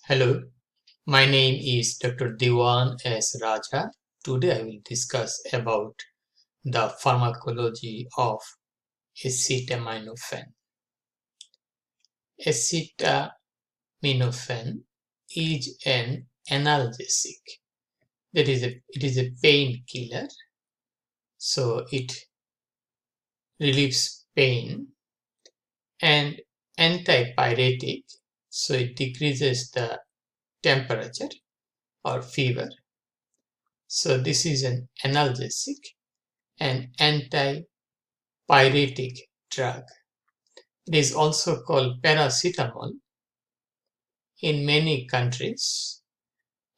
Hello, my name is Dr. Dewan S. Raja. Today I will discuss about the pharmacology of acetaminophen. Acetaminophen is an analgesic. It is a painkiller, so it relieves pain, and antipyretic, so it decreases the temperature or fever. So this is an analgesic and antipyretic drug. It is also called paracetamol in many countries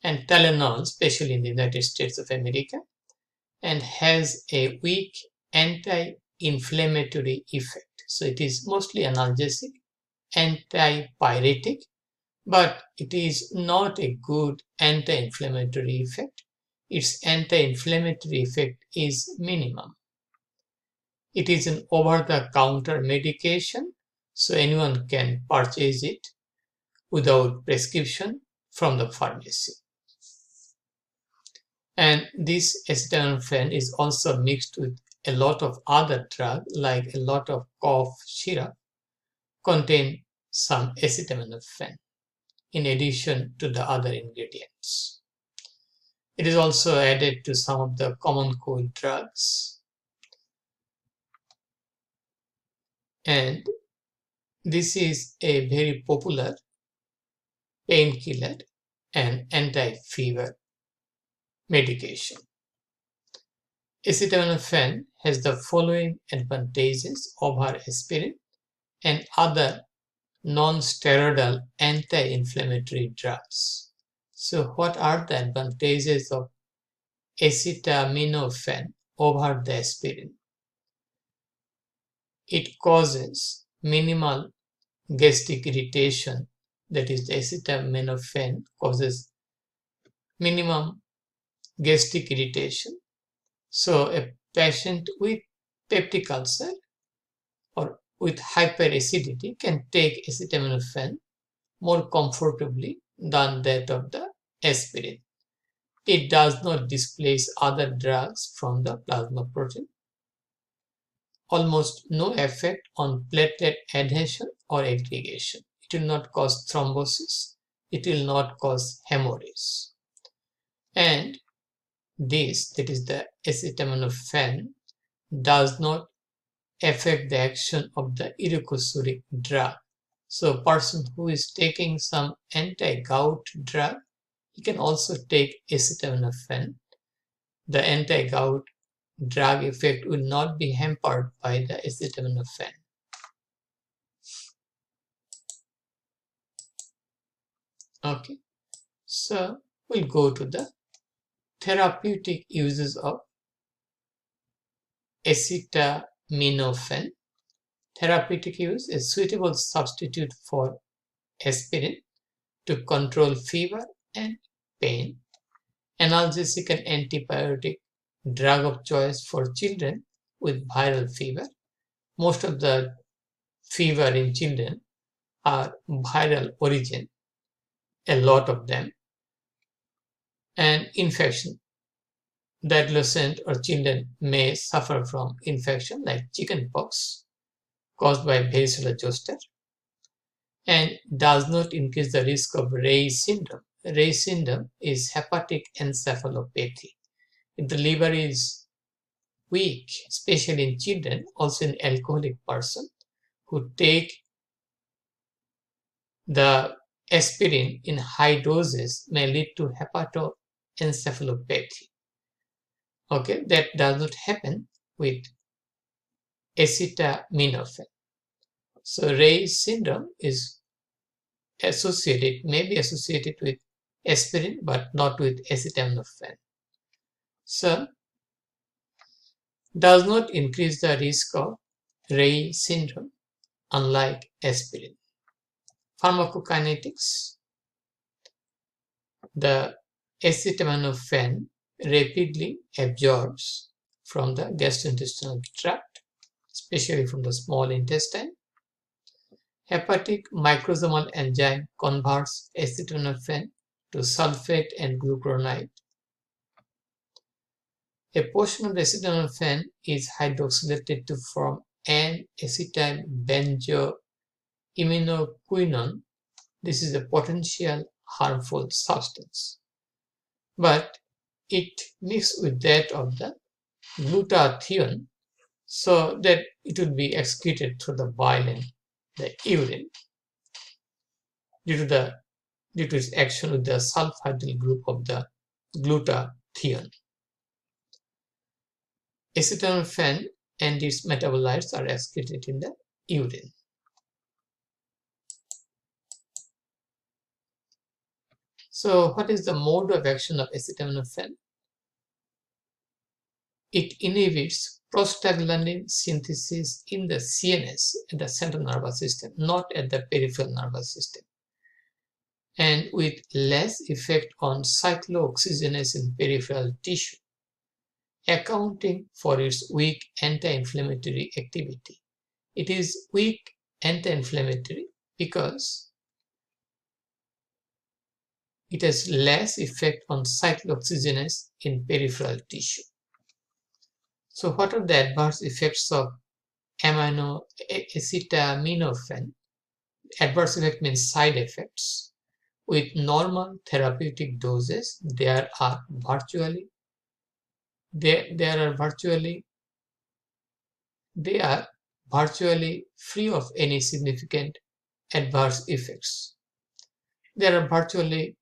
and Tylenol, especially in the United States of America, and has a weak anti-inflammatory effect. So it is mostly analgesic, antipyretic, but it is not a good anti-inflammatory effect. Its anti-inflammatory effect is minimum. It is an over-the-counter medication, so anyone can purchase it without prescription from the pharmacy. And this acetaminophen is also mixed with a lot of other drugs, like a lot of cough syrup contain some acetaminophen in addition to the other ingredients. It is also added to some of the common cold drugs. And this is a very popular painkiller and anti-fever medication. Acetaminophen has the following advantages over aspirin and other non-steroidal anti-inflammatory drugs. So what are the advantages of acetaminophen over the aspirin? It causes minimal gastric irritation, that is, the acetaminophen causes minimum gastric irritation. So a patient with peptic ulcer or with hyperacidity can take acetaminophen more comfortably than that of the aspirin. It does not displace other drugs from the plasma protein. Almost no effect on platelet adhesion or aggregation. It will not cause thrombosis. It will not cause hemorrhage. And this, that is the acetaminophen, does not affect the action of the uricosuric drug. So a person who is taking some anti-gout drug, he can also take acetaminophen. The anti-gout drug effect will not be hampered by the acetaminophen. Okay, so we'll go to the therapeutic uses of acetaminophen. Therapeutic use is suitable substitute for aspirin to control fever and pain. Analgesic and antipyretic drug of choice for children with viral fever. Most of the fever in children are viral origin, a lot of them, and infection. The adolescent or children may suffer from infection like chickenpox caused by varicella zoster and does not increase the risk of Ray's syndrome. Ray's syndrome is hepatic encephalopathy. If the liver is weak, especially in children, also in alcoholic person who take the aspirin in high doses, may lead to hepatoencephalopathy. Okay, that does not happen with acetaminophen. So Ray's syndrome is associated, may be associated with aspirin, but not with acetaminophen. So does not increase the risk of Ray's syndrome, unlike aspirin. Pharmacokinetics. The acetaminophen rapidly absorbs from the gastrointestinal tract, especially from the small intestine, Hepatic microsomal enzyme converts acetaminophen to sulfate and glucuronide. A portion of the acetaminophen is hydroxylated to form N-acetyl benzoiminoquinone. This is a potential harmful substance, but it mixes with that of the glutathione so that it will be excreted through the bile and the urine due to its action with the sulfidyl group of the glutathione. Acetaminophen and its metabolites are excreted in the urine. So what is the mode of action of acetaminophen? It inhibits prostaglandin synthesis in the CNS, in the central nervous system, not at the peripheral nervous system, and with less effect on cyclooxygenase in peripheral tissue, accounting for its weak anti-inflammatory activity. It is weak anti-inflammatory because it has less effect on cyclooxygenase in peripheral tissue. So what are the adverse effects of acetaminophen? Adverse effect means side effects. With normal therapeutic doses, they are virtually free of any significant adverse effects. There are virtually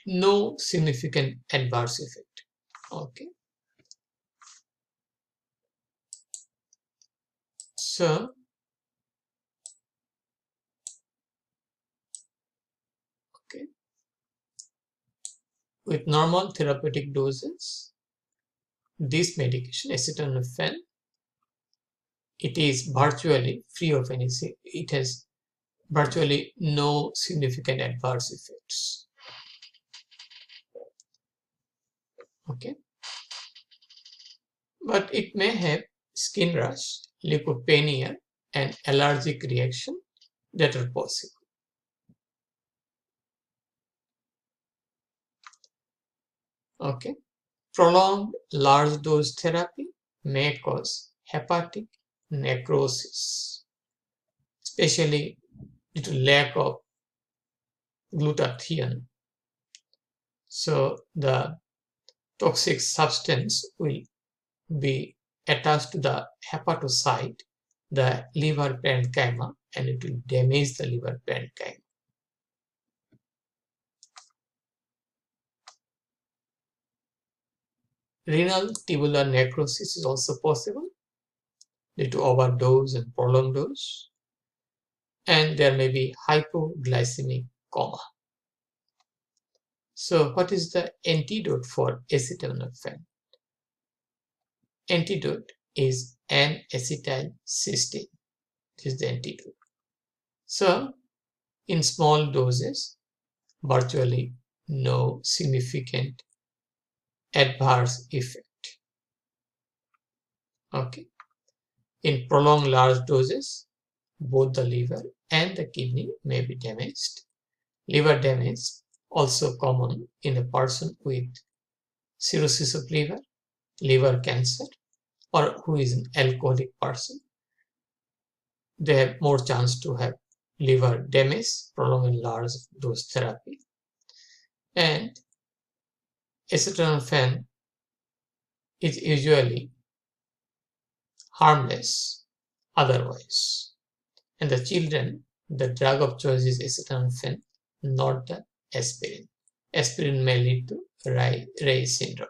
no significant adverse effect. Okay. So with normal therapeutic doses, this medication, acetaminophen, it is virtually free of any, it has virtually no significant adverse effects. Okay. But it may have skin rash, leukopenia, and allergic reaction that are possible. Okay. Prolonged large dose therapy may cause hepatic necrosis, especially due to lack of glutathione. So the toxic substance will be attached to the hepatocyte, the liver parenchyma, and it will damage the liver parenchyma. Renal tubular necrosis is also possible due to overdose and prolonged dose, and there may be hypoglycemic coma. So what is the antidote for acetaminophen? Antidote is N-acetylcysteine. This is the antidote. So in small doses, virtually no significant adverse effect. Okay. In prolonged large doses, both the liver and the kidney may be damaged. Liver damage also common in a person with cirrhosis of liver, liver cancer, or who is an alcoholic person. They have more chance to have liver damage, prolonged and large dose therapy. And acetaminophen is usually harmless otherwise. And the children, the drug of choice is acetaminophen, not the aspirin. Aspirin may lead to Reye syndrome.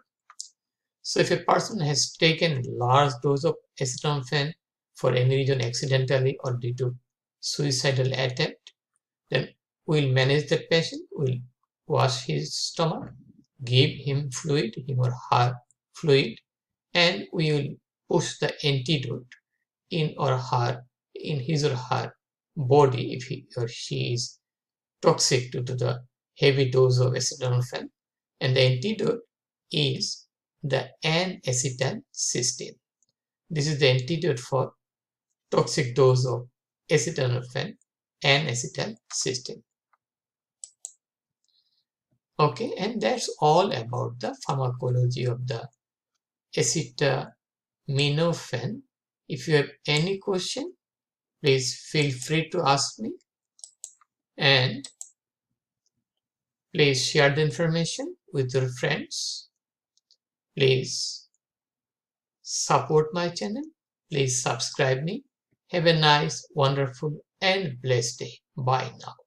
So if a person has taken large dose of acetaminophen for any reason accidentally or due to suicidal attempt, then we'll manage that patient, we'll wash his stomach, give him fluid, him or her fluid, and we will push the antidote in his or her body if he or she is toxic due to the heavy dose of acetaminophen, and the antidote is the N-acetylcysteine. This is the antidote for toxic dose of acetaminophen, N-acetyl cysteine. Okay, and that's all about the pharmacology of the acetaminophen. If you have any question, please feel free to ask me, and please share the information with your friends. Please support my channel. Please subscribe me. Have a nice, wonderful, and blessed day. Bye now.